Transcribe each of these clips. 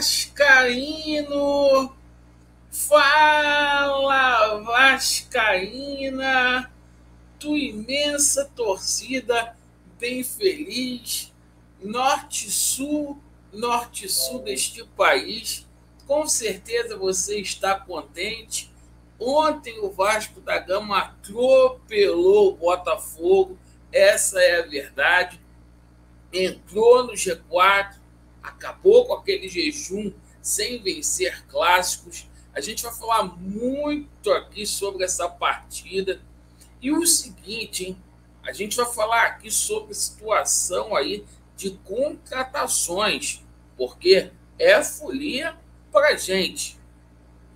Vascaíno! Fala, Vascaína! Tua imensa torcida bem feliz, norte-sul deste país. Com certeza você está contente. Ontem o Vasco da Gama atropelou o Botafogo, essa é a verdade. Entrou no G4, acabou com aquele jejum sem vencer clássicos. A gente vai falar muito aqui sobre essa partida. E o seguinte, hein? A gente vai falar aqui sobre a situação aí de contratações, porque é folia para a gente.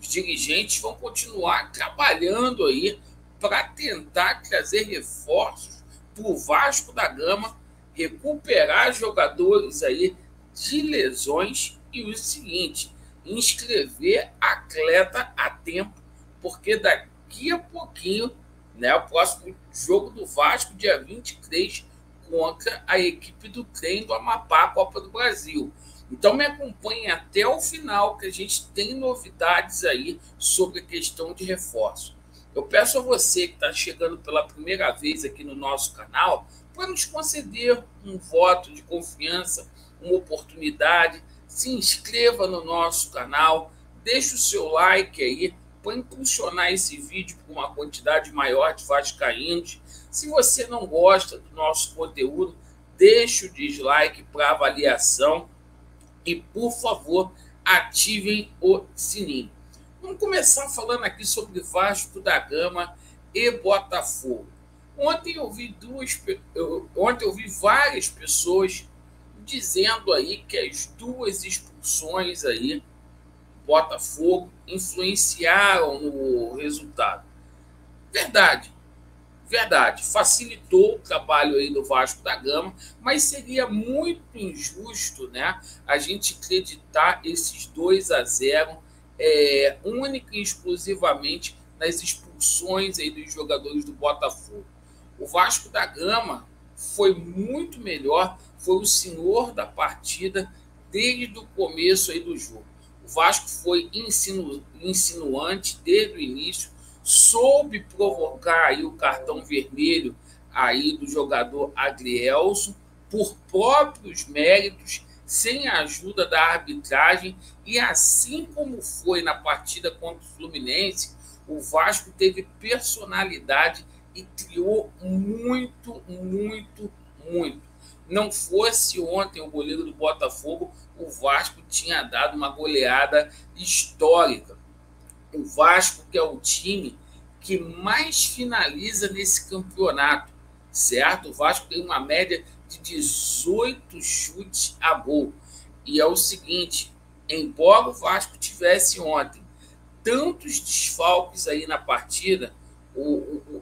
Os dirigentes vão continuar trabalhando aí para tentar trazer reforços para o Vasco da Gama, recuperar jogadores aí de lesões e o seguinte, inscrever atleta a tempo, porque daqui a pouquinho, né, o próximo jogo do Vasco, dia 23, contra a equipe do trem do Amapá, Copa do Brasil. Então me acompanhem até o final, que a gente tem novidades aí sobre a questão de reforço. Eu peço a você que está chegando pela primeira vez aqui no nosso canal, para nos conceder um voto de confiança, uma oportunidade, se inscreva no nosso canal, deixe o seu like aí, para impulsionar esse vídeo para uma quantidade maior de vascaínos. Se você não gosta do nosso conteúdo, deixe o dislike para avaliação e, por favor, ativem o sininho. Vamos começar falando aqui sobre Vasco da Gama e Botafogo. Ontem eu vi várias pessoas dizendo aí que as duas expulsões aí Botafogo influenciaram no resultado. Verdade, facilitou o trabalho aí do Vasco da Gama, mas seria muito injusto, né, a gente acreditar esses 2-0 única e exclusivamente nas expulsões aí dos jogadores do Botafogo. O Vasco da Gama foi muito melhor, foi o senhor da partida desde o começo aí do jogo. O Vasco foi insinuante desde o início, soube provocar aí o cartão vermelho aí do jogador Adrielson por próprios méritos, sem a ajuda da arbitragem, e assim como foi na partida contra o Fluminense, o Vasco teve personalidade e criou muito. Não fosse ontem o goleiro do Botafogo, o Vasco tinha dado uma goleada histórica. O Vasco, que é o time que mais finaliza nesse campeonato, certo? O Vasco tem uma média de 18 chutes a gol. E é o seguinte, embora o Vasco tivesse ontem tantos desfalques aí na partida,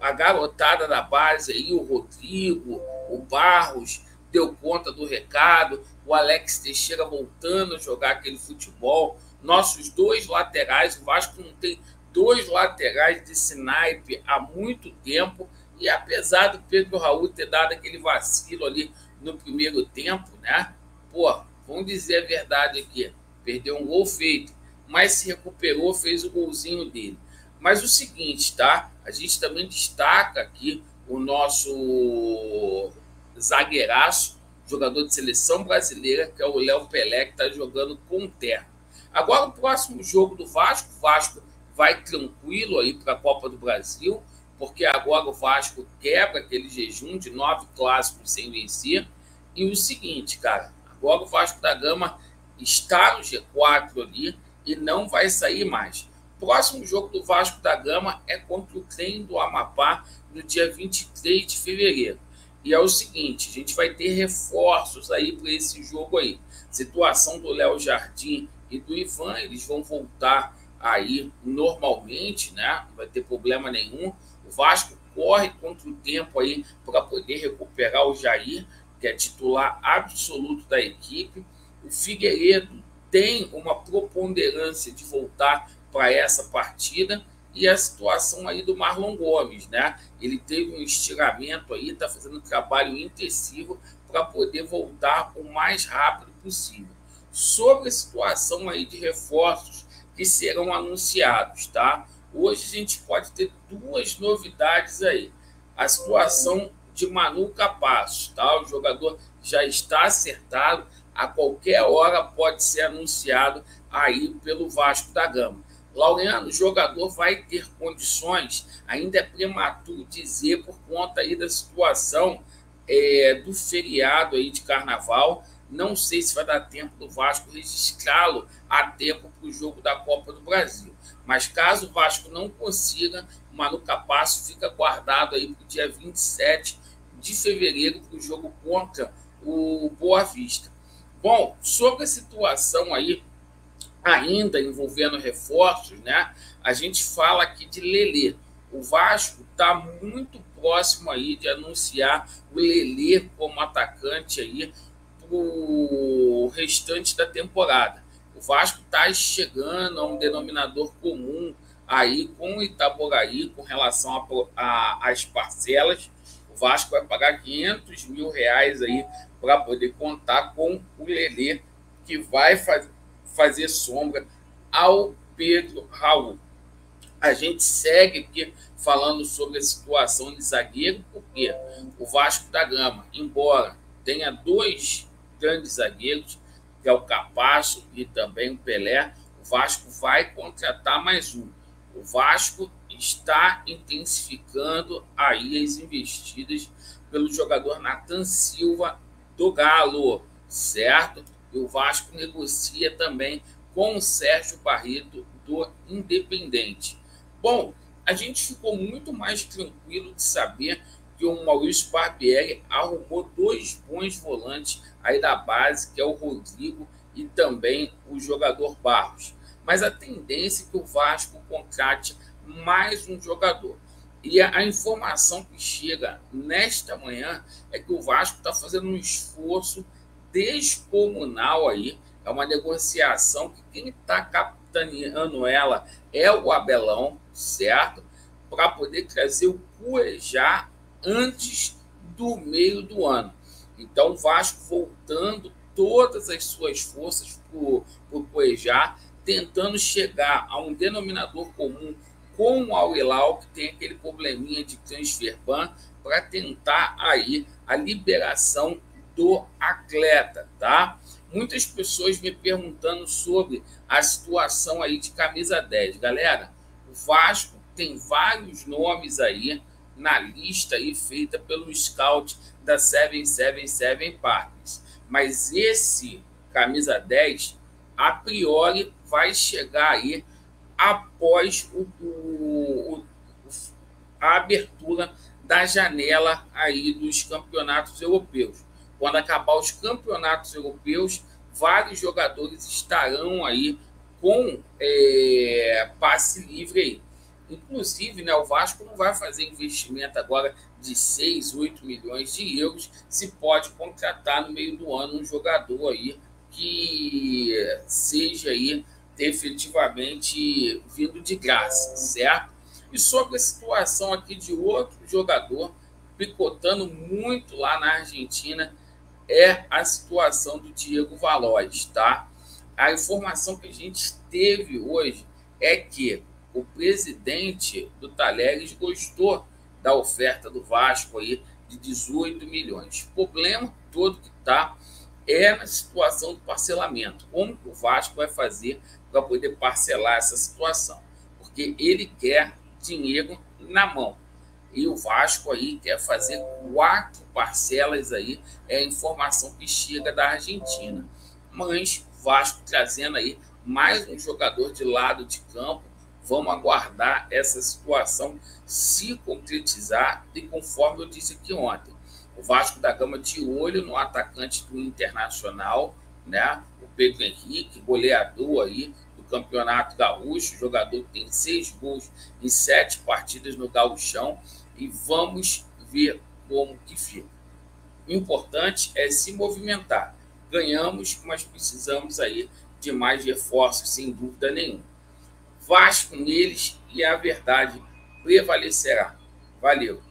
a garotada da base aí, o Rodrigo, o Barros, deu conta do recado, o Alex Teixeira voltando a jogar aquele futebol, nossos dois laterais, o Vasco não tem dois laterais desse naipe há muito tempo, e apesar do Pedro Raul ter dado aquele vacilo ali no primeiro tempo, né? Pô, vamos dizer a verdade aqui, perdeu um gol feito, mas se recuperou, fez o golzinho dele. Mas o seguinte, tá? A gente também destaca aqui o nosso zagueiraço, jogador de seleção brasileira, que é o Léo Pelé, que está jogando com terra. Agora, o próximo jogo do Vasco, o Vasco vai tranquilo aí para a Copa do Brasil, porque agora o Vasco quebra aquele jejum de 9 clássicos sem vencer. E o seguinte, cara, agora o Vasco da Gama está no G4 ali e não vai sair mais. O próximo jogo do Vasco da Gama é contra o trem do Amapá no dia 23 de fevereiro. E é o seguinte, a gente vai ter reforços aí para esse jogo aí. Situação do Léo Jardim e do Ivan, eles vão voltar aí normalmente, né? Não vai ter problema nenhum. O Vasco corre contra o tempo aí para poder recuperar o Jair, que é titular absoluto da equipe. O Figueiredo tem uma preponderância de voltar para essa partida, e a situação aí do Marlon Gomes, né? Ele teve um estiramento aí, está fazendo um trabalho intensivo para poder voltar o mais rápido possível. sobre a situação aí de reforços que serão anunciados, tá? Hoje a gente pode ter duas novidades aí. A situação de Manu Capasso, tá? O jogador já está acertado, a qualquer hora pode ser anunciado aí pelo Vasco da Gama. Laureano, o jogador vai ter condições, ainda é prematuro dizer por conta aí da situação do feriado aí de carnaval. Não sei se vai dar tempo do Vasco registrá-lo a tempo para o jogo da Copa do Brasil. Mas caso o Vasco não consiga, o Manu Capasso fica guardado aí para o dia 27 de fevereiro para o jogo contra o Boa Vista. Bom, sobre a situação aí, ainda envolvendo reforços, né? A gente fala aqui de Lelê. O Vasco está muito próximo aí de anunciar o Lelê como atacante aí para o restante da temporada. O Vasco está chegando a um denominador comum aí com o Itaboraí com relação às parcelas. O Vasco vai pagar R$500 mil aí para poder contar com o Lelê, que vai fazer sombra ao Pedro Raul. A gente segue aqui falando sobre a situação de zagueiro, porque o Vasco da Gama, embora tenha dois grandes zagueiros, que é o Capasso e também o Pelé, o Vasco vai contratar mais um. O Vasco está intensificando aí as investidas pelo jogador Nathan Silva do Galo, certo? E o Vasco negocia também com o Sérgio Barreto do Independente. Bom, a gente ficou muito mais tranquilo de saber que o Maurício Barbieri arrumou dois bons volantes aí da base, que é o Rodrigo e também o jogador Barros. Mas a tendência é que o Vasco contrate mais um jogador. E a informação que chega nesta manhã é que o Vasco está fazendo um esforço descomunal aí. É uma negociação que quem está capitaneando ela é o Abelão, certo? Para poder trazer o Cuejá antes do meio do ano. Então, o Vasco voltando todas as suas forças para o Cuejá, tentando chegar a um denominador comum com o Al Hilal, que tem aquele probleminha de transfer ban, para tentar aí a liberação do atleta, tá? Muitas pessoas me perguntando sobre a situação aí de camisa 10. Galera, o Vasco tem vários nomes aí na lista aí feita pelo scout da 777 Partners. Mas esse camisa 10, a priori, vai chegar aí após a abertura da janela aí dos campeonatos europeus. Quando acabar os campeonatos europeus, vários jogadores estarão aí com passe livre aí. Inclusive, né, o Vasco não vai fazer investimento agora de 6, 8 milhões de euros, se pode contratar no meio do ano um jogador aí que seja aí efetivamente vindo de graça, certo? E sobre a situação aqui de outro jogador picotando muito lá na Argentina, é a situação do Diego Valois, tá? A informação que a gente teve hoje é que o presidente do Talheres gostou da oferta do Vasco aí de 18 milhões. O problema todo que está é na situação do parcelamento. Como que o Vasco vai fazer para poder parcelar essa situação? Porque ele quer dinheiro na mão. E o Vasco aí quer fazer 4 parcelas aí, é a informação que chega da Argentina. Mas o Vasco trazendo aí mais um jogador de lado de campo. Vamos aguardar essa situação se concretizar. E conforme eu disse aqui ontem, o Vasco da Gama de olho no atacante do Internacional, né? O Pedro Henrique, goleador aí do Campeonato Gaúcho, jogador que tem 6 gols em 7 partidas no Gauchão. E vamos ver como que fica. O importante é se movimentar. Ganhamos, mas precisamos aí de mais reforços, sem dúvida nenhuma. Vasco neles e a verdade prevalecerá. Valeu!